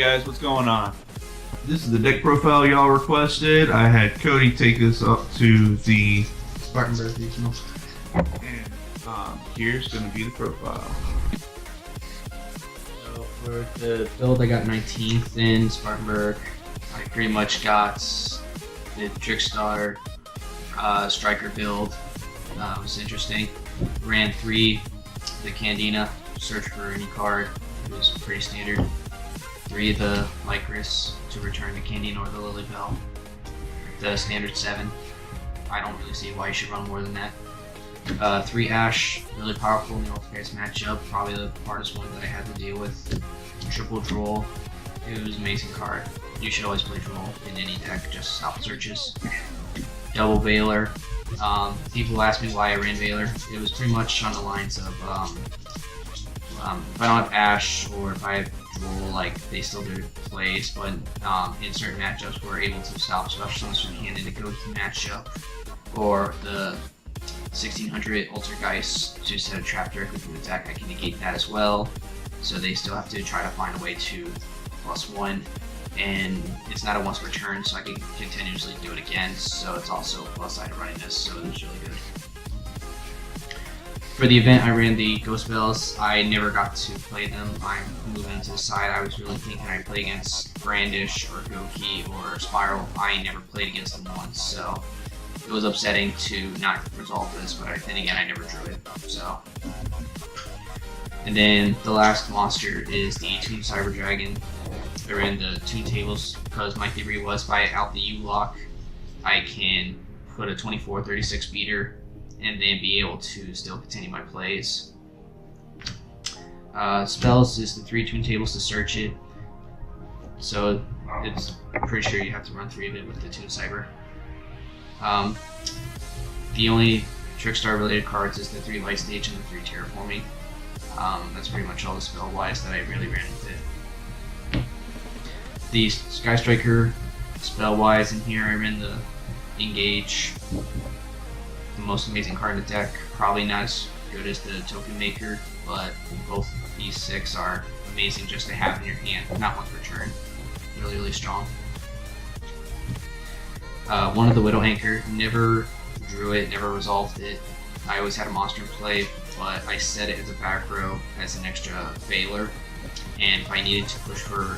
guys, what's going on? This is the deck profile y'all requested. I had Cody take this up to the Spartanburg Regional. and here's gonna be the profile. So for the build, I got 19th in Spartanburg. I pretty much got the Trickstar Striker build. It was interesting. Ran 3 the Candina, search for any card. It was pretty standard. 3 of the Lycris to return the Candina or the Lily Bell. The standard 7. I don't really see why you should run more than that. 3 Ash, really powerful in the Ultimates matchup. Probably the hardest one that I had to deal with. Triple Droll. It was an amazing card. You should always play Droll in any deck, just stop searches. Double Veiler. People ask me why I ran Veiler. It was pretty much on the lines of if I don't have Ash or if I have Droll, like they still do plays, but in certain matchups we're able to stop special summons from hand in the go-to matchup, or the 1600 Altergeist to set a trap directly from the deck. I can negate that as well, so they still have to try to find a way to +1, and it's not a once per turn, so I can continuously do it again, so it's also a plus side of running this, so it was really good. For the event, I ran the Ghost Bells. I never got to play them. I'm moving to the side. I was really thinking I'd play against Brandish or Goki or Spiral. I never played against them once, so it was upsetting to not resolve this, but then again, I never drew it, so. And then the last monster is the Toon Cyber Dragon. I ran the Toon Tables because my theory was if I out the U-Lock, I can put a 24-36 beater and then be able to still continue my plays. Spells is the 3 Toon Tables to search it, so it's pretty sure you have to run 3 of it with the Toon Cyber. The only Trickstar related cards is the 3 Light Stage and the 3 Terraforming. That's pretty much all the spell wise that I really ran with it. The Skystriker spell wise in here, I ran the Engage. The most amazing card in the deck. Probably not as good as the Token Maker, but both these 6 are amazing just to have in your hand, not once per turn. Really, really strong. One of the Widow Anchor, never drew it, never resolved it. I always had a monster in play, but I set it as a back row as an extra Veiler, and if I needed to push for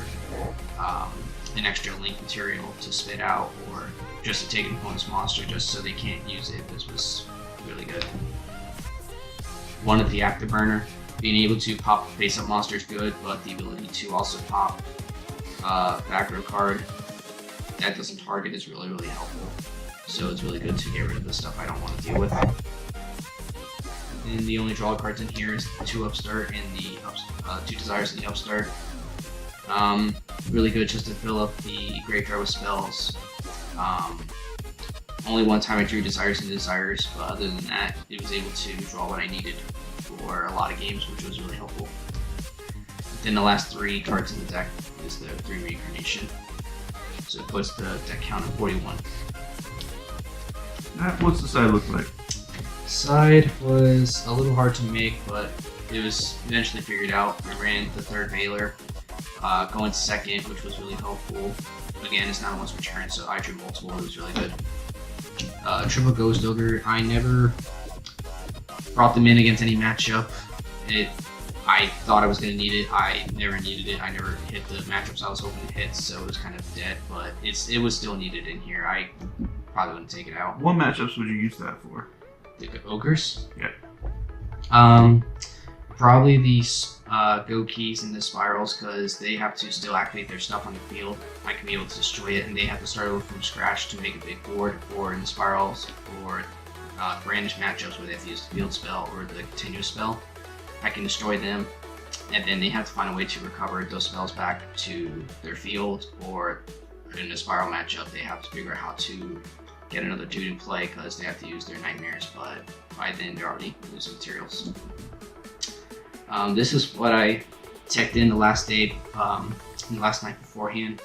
an extra link material to spit out, or just to take an opponent's monster just so they can't use it, this was really good. One of the Afterburner, being able to pop face-up monsters good, but the ability to also pop back row card that doesn't target is really, really helpful. So it's really good to get rid of the stuff I don't want to deal with. And the only draw cards in here is the 2 Upstart and the 2 Desires and the Upstart. Really good just to fill up the graveyard with spells. Only one time I drew Desires and Desires, but other than that, it was able to draw what I needed for a lot of games, which was really helpful. Then the last 3 cards in the deck is the 3 Reincarnation. So it puts the deck count at 41. What's the side look like? Side was a little hard to make, but it was eventually figured out. I ran the 3rd Veiler, going 2nd, which was really helpful. Again, it's not a once per turn, so I drew multiple. It was really good. Triple Ghost Ogre. I never brought them in against any matchup. I thought I was going to need it. I never needed it. I never hit the matchups I was hoping to hit, so it was kind of dead. But it was still needed in here. I probably wouldn't take it out. What matchups would you use that for? The Ogres? Yeah. Probably the Go Keys and the Spirals, because they have to still activate their stuff on the field. I can be able to destroy it, and they have to start over from scratch to make a big board, or in the Spirals, or Brandish matchups where they have to use the field spell or the continuous spell. I can destroy them, and then they have to find a way to recover those spells back to their field, or in a Spiral matchup, they have to figure out how to get another dude in play because they have to use their Nightmares, but by then they're already losing materials. This is what I teched in the last day, the last night beforehand,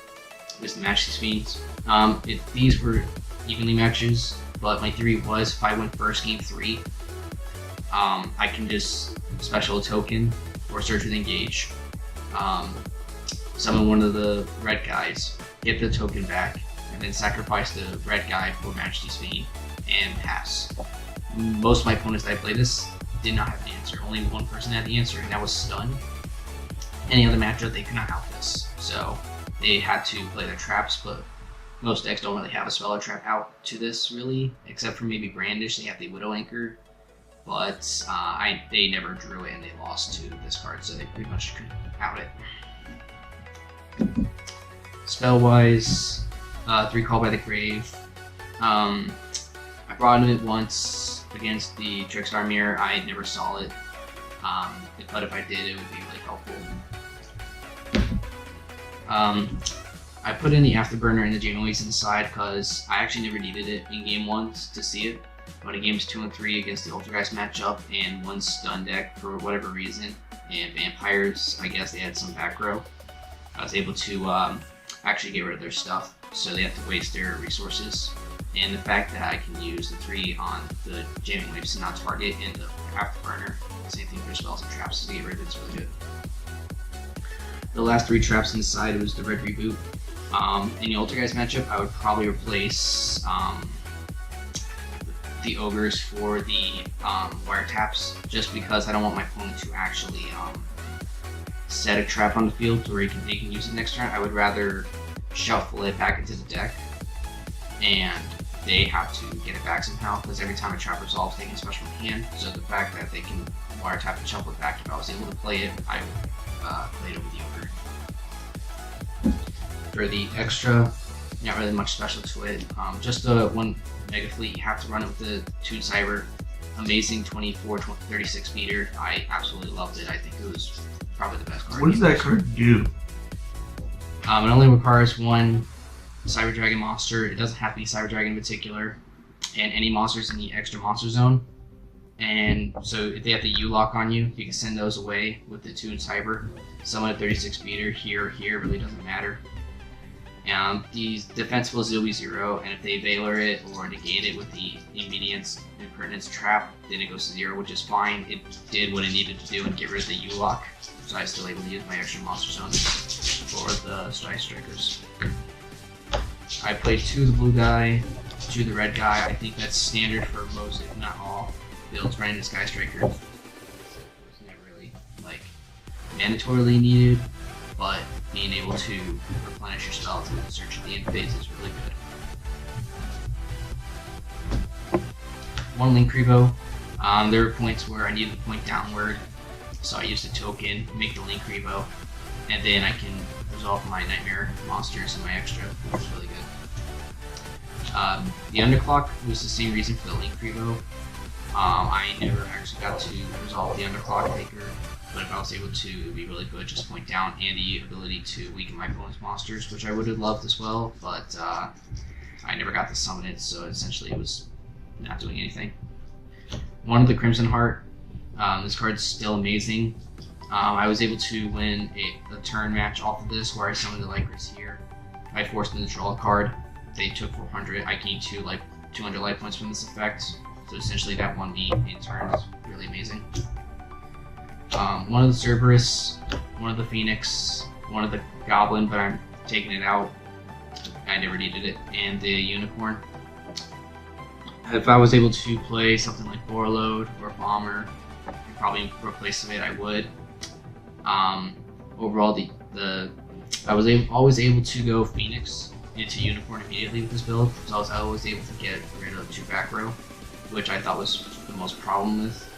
was the Match These Fiends. These were evenly matches, but my theory was if I win first game 3, I can just special a token or search with Engage. summon one of the red guys, get the token back, and then sacrifice the red guy for Majesty's Fiend and pass. Most of my opponents that I played this did not have the answer. Only one person had the answer, and that was Stun. Any other matchup, they could not out this. So they had to play their traps, but most decks don't really have a spell or trap out to this, really, except for maybe Brandish. They have the Widow Anchor, but they never drew it and they lost to this card, so they pretty much couldn't out it. Spell-wise, 3 Call by the Grave. I brought it once against the Trickstar Mirror. I never saw it, but if I did, it would be really helpful. I put in the Afterburner and the Januaries inside because I actually never needed it in game 1 to see it. But in games 2 and 3 against the Ultrageist matchup and one Stun deck for whatever reason, and Vampires, I guess they had some back row, I was able to actually get rid of their stuff, so they have to waste their resources. And the fact that I can use the 3 on the Jamming Waves to not target and the Afterburner, same thing for spells and traps to get rid of it's really good. The last 3 traps inside was the Red Reboot. In the Ultrageist matchup, I would probably replace the Ogres for the Wiretaps, just because I don't want my opponent to actually set a trap on the field to where they can use it next turn. I would rather shuffle it back into the deck, and they have to get it back somehow, because every time a trap resolves, they can special from hand. So the fact that they can Wiretap and shuffle it back, if I was able to play it, I would play it over the Ogre. For the extra, not really much special to it. Just the 1 Mega Fleet, you have to run it with the Toon Cyber. Amazing 36 meter. I absolutely loved it. I think it was probably the best card. What does that card do? It only requires 1 Cyber Dragon monster. It doesn't have to be Cyber Dragon in particular, and any monsters in the extra monster zone. And so if they have the U-Lock on you, you can send those away with the Toon Cyber. Summon a 36 meter here or here, really doesn't matter. The defensible is will be 0, and if they Valor it or negate it with the Immediate Impertinence trap, then it goes to 0, which is fine. It did what it needed to do and get rid of the U-Lock, so I was still able to use my extra monster zone for the Strikers. I played 2 of the blue guy, 2 of the red guy. I think that's standard for most, if not all, builds running the Skystriker. It's not really mandatorily needed, but being able to replenish your spell to search at the end phase is really good. 1 Link Revo. There were points where I needed to point downward, so I used a token, make the Link Revo, and then I can resolve my Nightmare monsters and my extra, which is really good. The Underclock was the same reason for the Link Revo. I never actually got to resolve the Underclock Taker, but if I was able to, it would be really good, just point down, and the ability to weaken my opponent's monsters, which I would have loved as well, but I never got to summon it, so essentially it was not doing anything. 1 of the Crimson Heart. This card's still amazing. I was able to win a turn match off of this where I summoned the Lycris here. I forced them to draw a card. They took 400. I gained 200 life points from this effect. So essentially that won me in turns. Really amazing. 1 of the Cerberus, 1 of the Phoenix, 1 of the Goblin, but I'm taking it out. I never needed it. And the Unicorn. If I was able to play something like Warlord or Bomber, and probably replace it, I would. Overall, I was always able to go Phoenix into Unicorn immediately with this build, so I was always able to get rid of 2 back row, which I thought was the most problem with.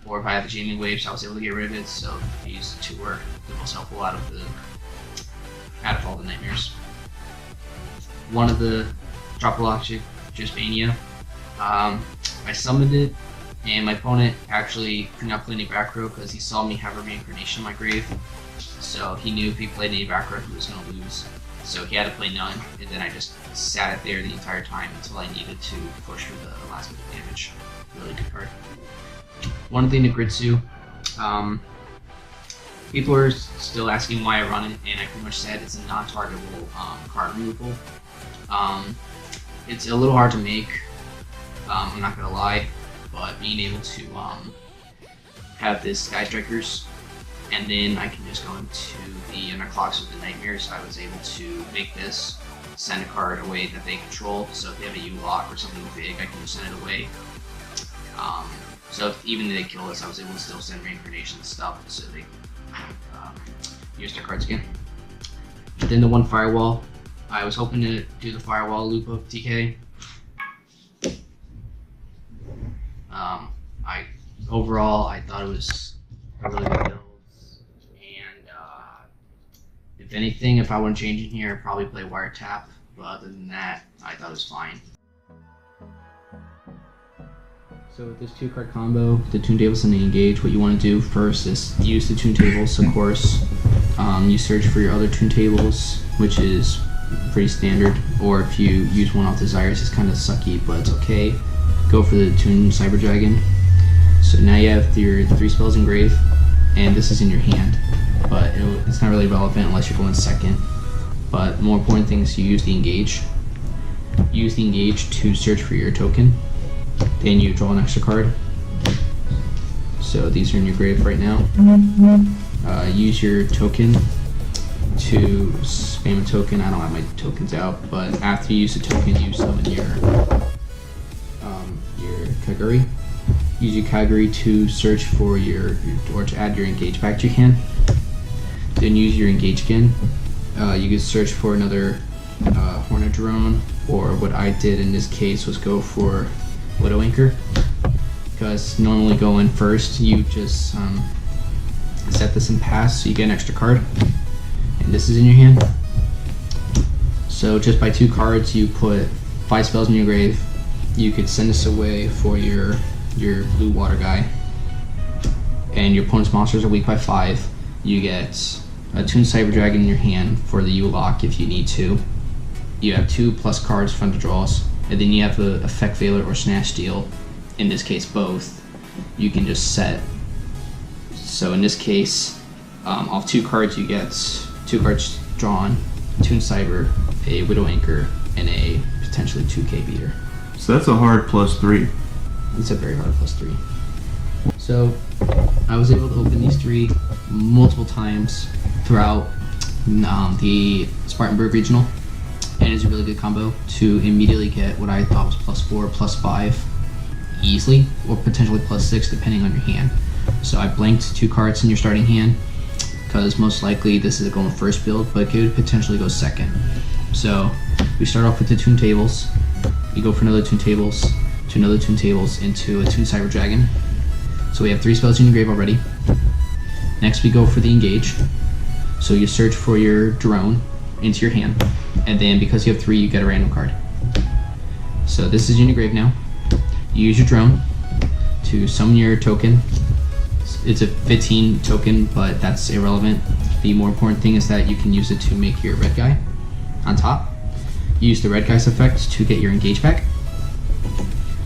Or if I had the Jamming Waves, I was able to get rid of it, so these 2 were the most helpful out of all the Nightmares. 1 of the Dropologic Justmania. I summoned it, and my opponent actually could not play any back row because he saw me have a Reincarnation in my grave. So he knew if he played any back row, he was going to lose. So he had to play none, and then I just sat it there the entire time until I needed to push for the last bit of damage. Really good card. 1 thing to Gritsu. People are still asking why I run it, and I pretty much said it's a non-targetable card removal. It's a little hard to make, I'm not gonna lie, but being able to have this Skystrikers and then I can just go into the underclocks with the nightmares. I was able to make this send a card away that they control. So if they have a U-lock or something big, I can just send it away. So if even if they kill us, I was able to still send reincarnation stuff so they use their cards again. Then the one firewall, I was hoping to do the firewall loop of DK. Overall, I thought it was a really good build, and if anything, if I want to change in here, I'd probably play Wiretap, but other than that, I thought it was fine. So with this 2-card combo, the Toontables and the Engage, what you want to do first is use the Toontables, of course. You search for your other Toontables, which is pretty standard, or if you use one off Desires, it's kind of sucky, but it's okay. Go for the Toon Cyber Dragon. So now you have your 3 spells in grave, and this is in your hand, but it's not really relevant unless you're going second. But the more important thing is you use the Engage. Use the Engage to search for your token, then you draw an extra card. So these are in your grave right now. Use your token to spam a token. I don't have my tokens out, but after you use the token, you summon your Kaguri. Use your Kaguri to search for or to add your Engage back to your hand. Then use your Engage again. You can search for another Hornet Drone, or what I did in this case was go for Widow Anchor, because normally going first, you just set this in pass so you get an extra card, and this is in your hand. So just by 2 cards, you put 5 spells in your grave. You could send this away for your blue water guy, and your opponent's monsters are weak by 5. You get a Toon Cyber Dragon in your hand for the U-lock if you need to. You have 2+ cards from the draws, and then you have the Effect Veiler or Snatch Steal. In this case, both. You can just set. So in this case, off 2 cards, you get 2 cards drawn, Toon Cyber, a Widow Anchor, and a potentially 2K beater. So that's a hard +3. It's a very hard +3. So I was able to open these 3 multiple times throughout the Spartanburg Regional, and it's a really good combo to immediately get what I thought was +4, +5 easily, or potentially +6 depending on your hand. So I blanked 2 cards in your starting hand because most likely this is a going first build, but it could potentially go second. So we start off with the Toontables. You go for another Toontables, to another Toontables, into a Toon Cyber Dragon. So we have 3 spells in your grave already. Next we go for the Engage. So you search for your drone into your hand, and then because you have 3, you get a random card. So this is in your grave now. You use your drone to summon your token. It's a 15 token, but that's irrelevant. The more important thing is that you can use it to make your red guy on top. Use the red guy's effect to get your Engage back.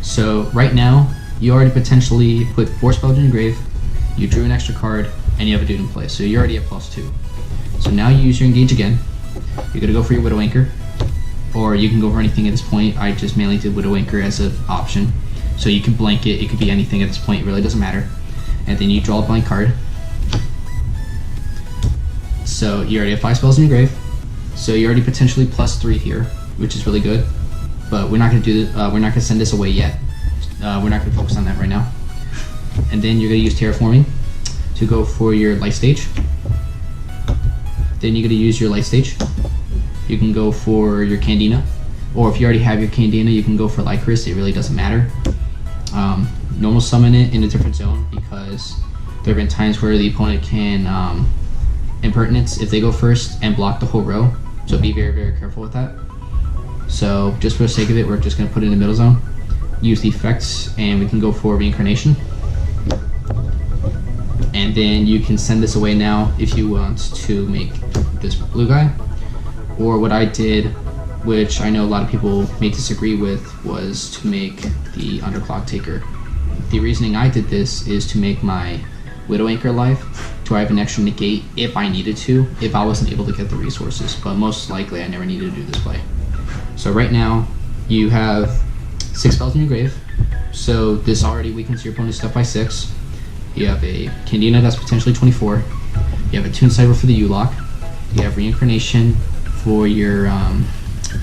So right now, you already potentially put 4 spells in your grave, you drew an extra card, and you have a dude in play. So you're already at +2. So now you use your Engage again. You're gonna go for your Widow Anchor, or you can go for anything at this point. I just mainly did Widow Anchor as an option. So you can blank it, it could be anything at this point, it really doesn't matter. And then you draw a blank card. So you already have 5 spells in your grave. So you're already potentially +3 here, which is really good. But we're not gonna do we're not gonna send this away yet. We're not gonna focus on that right now. And then you're gonna use Terraforming to go for your light stage. Then you're gonna use your light stage. You can go for your Candina, or if you already have your Candina, you can go for Lycris. It really doesn't matter. Normal summon it in a different zone, because there have been times where the opponent can Impertinence if they go first and block the whole row. So be very, very careful with that. So just for the sake of it, we're just gonna put it in the middle zone. Use the effects, and we can go for Reincarnation. And then you can send this away now if you want to make this blue guy. Or what I did, which I know a lot of people may disagree with, was to make the Underclock Taker. The reasoning I did this is to make my Widow Anchor alive, to have an extra negate if I needed to, if I wasn't able to get the resources, but most likely I never needed to do this play. So right now, you have 6 spells in your grave, so this already weakens your opponent's stuff by 6. You have a Candina that's potentially 24. You have a Toon Cyber for the U-Lock. You have Reincarnation for your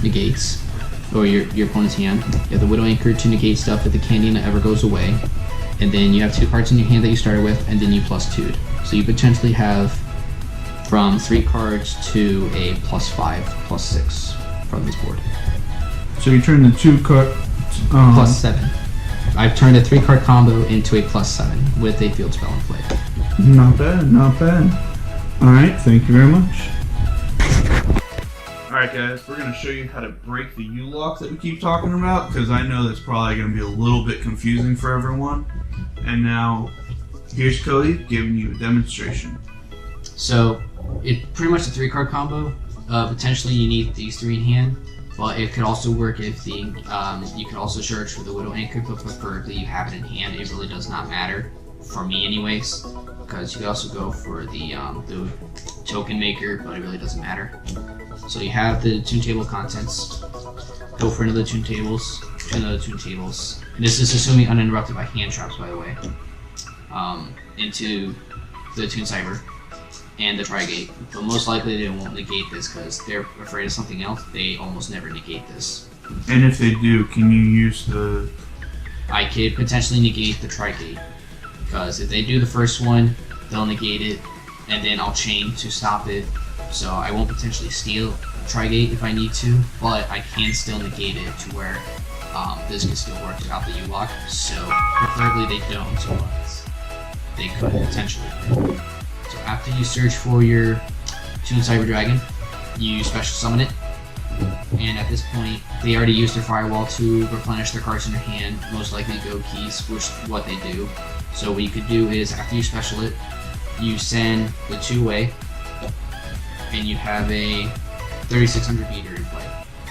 negates, or your opponent's hand. You have the Widow Anchor to negate stuff if the Candiana ever goes away. And then you have 2 cards in your hand that you started with, and then you +2'd. So you potentially have from 3 cards to a +5, +6 from this board. So you turn the 2 card... +7. I've turned a 3-card combo into a +7 with a field spell in play. Not bad, not bad. Alright, thank you very much. Alright guys, we're going to show you how to break the U-lock that we keep talking about, because I know that's probably going to be a little bit confusing for everyone. And now, here's Cody giving you a demonstration. So, it's pretty much a 3-card combo. Potentially you need these 3 in hand, but it could also work if the you could also search for the Widow Anchor, but preferably you have it in hand. It really does not matter, for me anyways, because you could also go for the token maker, but it really doesn't matter. So you have the Toon Table contents. Go for another Toon Tables, another Toon Tables. And this is assuming uninterrupted by hand traps, by the way. Into the Toon Cyber and the Trigate. But most likely they won't negate this because they're afraid of something else. They almost never negate this. And if they do, can you use the... I could potentially negate the Trigate. Because if they do the first one, they'll negate it, and then I'll chain to stop it. So I won't potentially steal a Trigate if I need to, but I can still negate it to where this can still work without the U-Lock. So preferably they don't, but they could potentially. So after you search for your Toon Cyber Dragon, you special summon it, and at this point they already used their Firewall to replenish their cards in their hand, most likely go keys, which is what they do. So what you could do is, after you special it, you send the 2-way, and you have a 3600 meter in play.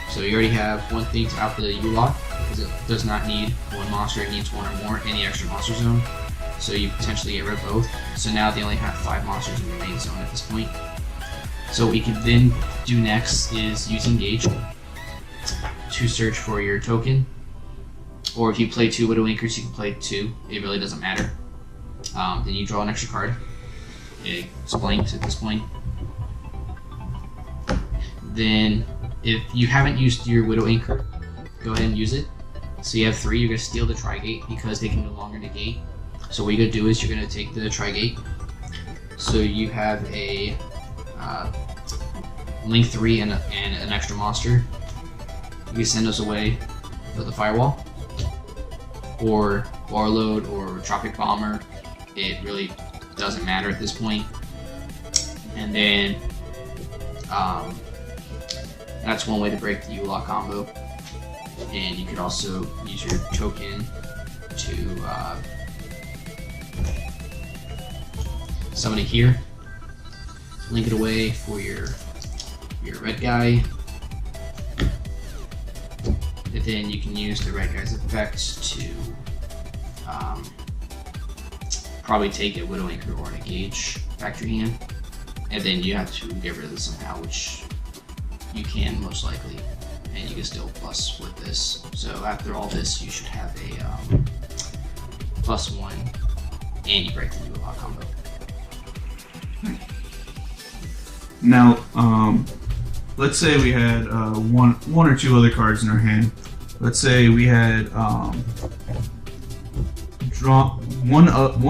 So you already have 1 thing out the U-Lock, because it does not need 1 monster, it needs 1 or more in the extra monster zone. So you potentially get rid of both. So now they only have 5 monsters in the main zone at this point. So what we can then do next is use Engage to search for your token. Or if you play 2 Widow Anchors, you can play 2. It really doesn't matter. Then you draw an extra card. It's blanked at this point. Then, if you haven't used your Widow Anchor, go ahead and use it. So you have 3, you're going to steal the Trigate because they can no longer negate. So what you're going to do is you're going to take the Trigate. So you have a Link 3 and an extra monster. You can send those away for the Firewall, or Warlord, or Tropic Bomber. It really doesn't matter at this point. And then that's one way to break the U-Lock combo. And you could also use your token to summon it here, link it away for your red guy, and then you can use the red guy's effect to probably take a Widow Anchor or an Engage back to your hand, and then you have to get rid of this somehow, which you can most likely, and you can still plus split this. So after all this, you should have a +1, and you break the U-Lock combo. Now, let's say we had one or two other cards in our hand. Let's say we had draw one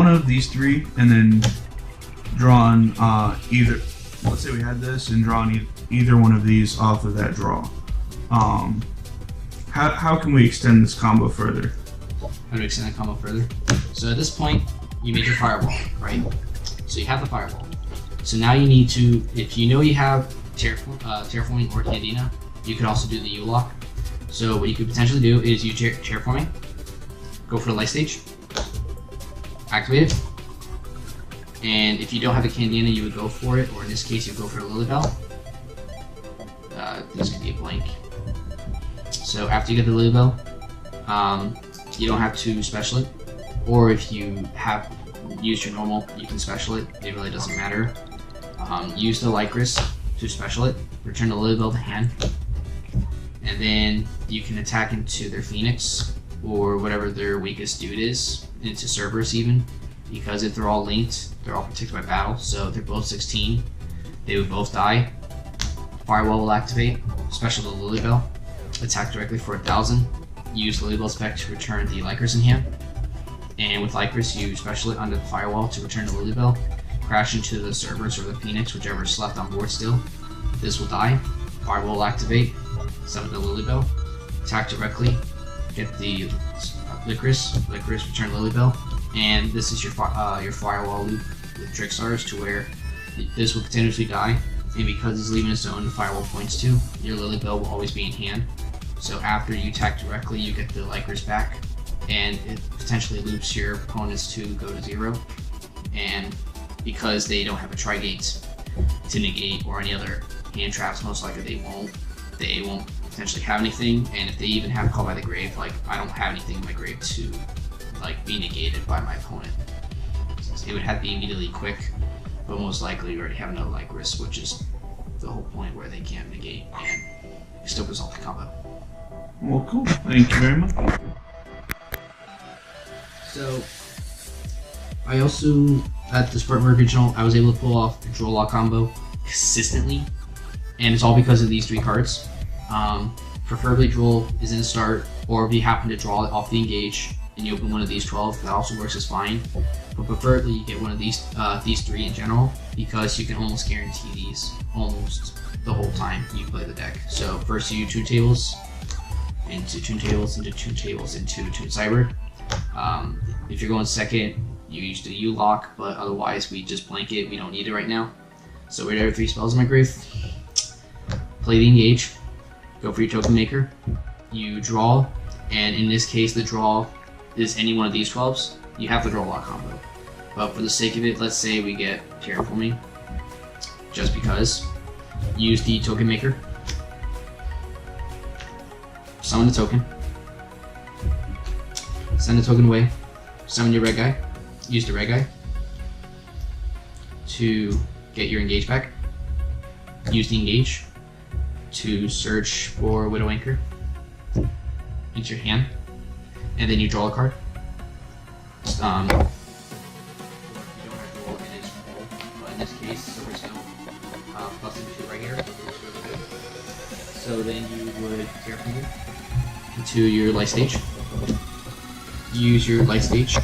of these 3, and then drawn either. Let's say we had this and drawn either one of these off of that draw. How can we extend this combo further? How to extend that combo further? So at this point, you made your Firewall, right? So you have the Firewall. So now you need to, if you know you have Terraforming or Candiana, you could also do the U-Lock. So what you could potentially do is use Terraforming, go for the light stage, activate it, and if you don't have a Candiana, you would go for it, or in this case, you would go for the Lilybell. This could be a blank. So after you get the Lilybell, you don't have to special it, or if you have used your normal, you can special it. It really doesn't matter. Use the Lycris to special it, return the Lilybell to hand, and then you can attack into their Phoenix, or whatever their weakest dude is, into Cerberus even, because if they're all linked, they're all protected by battle, so they're both 16. They would both die. Firewall will activate. Special to Lilybell. Attack directly for 1,000. Use Lilybell spec to return the Lycris in hand. And with Lycris, you special it under the Firewall to return to Lilybell. Crash into the Cerberus or the Phoenix, whichever is left on board still. This will die. Firewall will activate. Summon the Lilybell. Attack directly. Get the Lycris, return Lilybell. And this is your Firewall loop with Trickstars to where this will continuously die. And because he's leaving his zone, the Firewall points to, your Lilybell will always be in hand. So after you attack directly, you get the Lycris back. And it potentially loops your opponents to go to 0. And because they don't have a Trigate to negate or any other hand traps, most likely they won't potentially have anything. And if they even have Call by the Grave, like I don't have anything in my grave to like be negated by my opponent. It would have to be immediately quick, but most likely you already have another Lycris, which is the whole point where they can't negate and still result the combo. Well, cool. Thank you very much. So, I also, at the Spartan Regional, I was able to pull off the Draw Lock combo consistently, and it's all because of these 3 cards. Preferably Droll is in the start, or if you happen to draw it off the engage, and you open one of these 12, that also works as fine. But preferably you get one of these 3 in general, because you can almost guarantee these almost the whole time you play the deck. So first you 2 tables, into 2 tables, into 2 tables, into 2 cyber. If you're going second, you use the U-Lock, but otherwise we just blanket, we don't need it right now. So right there, 3 spells in my grave. Play the engage, go for your token maker, you draw, and in this case the draw is any one of these 12s, you have the Draw Lock combo. But for the sake of it, let's say we get Terraforming, just because, use the token maker, summon the token, send the token away, summon your red guy, use the red guy to get your engage back, use the engage to search for Widow Anchor into your hand, and then you draw a card. Or if you don't have to roll, it is full, but in this case, Silver Stone plus into right here, really good. So then you would Terraform into your light stage. Use your light stage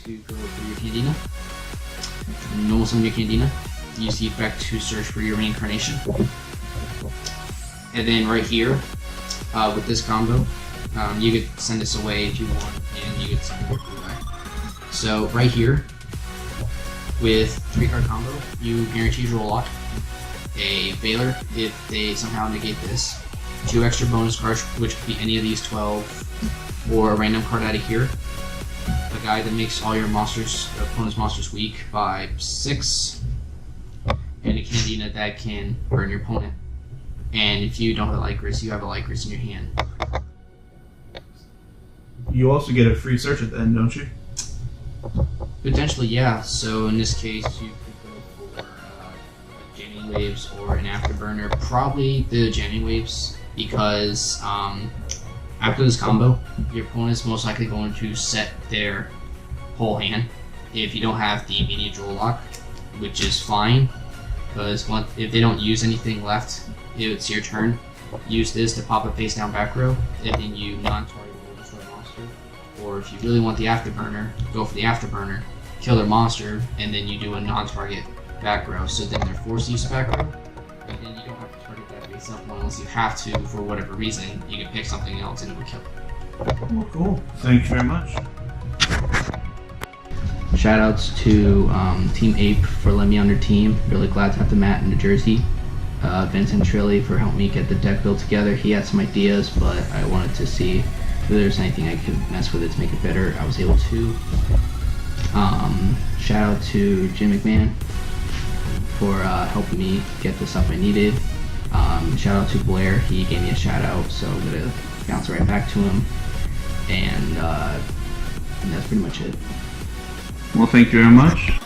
to go for your Candina. Normal summon your Candina. Use the effect to search for your reincarnation. And then right here, with this combo, you could send this away if you want, and you could send it back. So right here, with 3-card combo, you guarantee Draw Lock, a Veiler if they somehow negate this, 2 extra bonus cards, which could be any of these 12, or a random card out of here, a guy that makes all your opponent's monsters weak by 6, and a Candina that can burn your opponent. And if you don't have a Lycris, you have a Lycris in your hand. You also get a free search at the end, don't you? Potentially, yeah. So in this case, you could go for jamming waves or an afterburner. Probably the jamming waves, because after this combo, your opponent's most likely going to set their whole hand. If you don't have the immediate Draw Lock, which is fine, because if they don't use anything left, it's your turn. Use this to pop a face down back row, and then you non-target roll destroy monster. Or if you really want the afterburner, go for the afterburner, kill their monster, and then you do a non-target back row. So then they're forced to use back row, and then you don't have to target that face up one unless you have to for whatever reason. You can pick something else and it will kill it. Well, cool. Thank you very much. Shoutouts to Team Ape for letting me on their team. Really glad to have the Matt in New Jersey. Vincent Trilli for helping me get the deck built together. He had some ideas, but I wanted to see if there's anything I could mess with it to make it better. I was able to. Shout out to Jim McMahon for helping me get the stuff I needed. Shout out to Blair. He gave me a shout out, so I'm gonna bounce right back to him. And that's pretty much it. Well, thank you very much.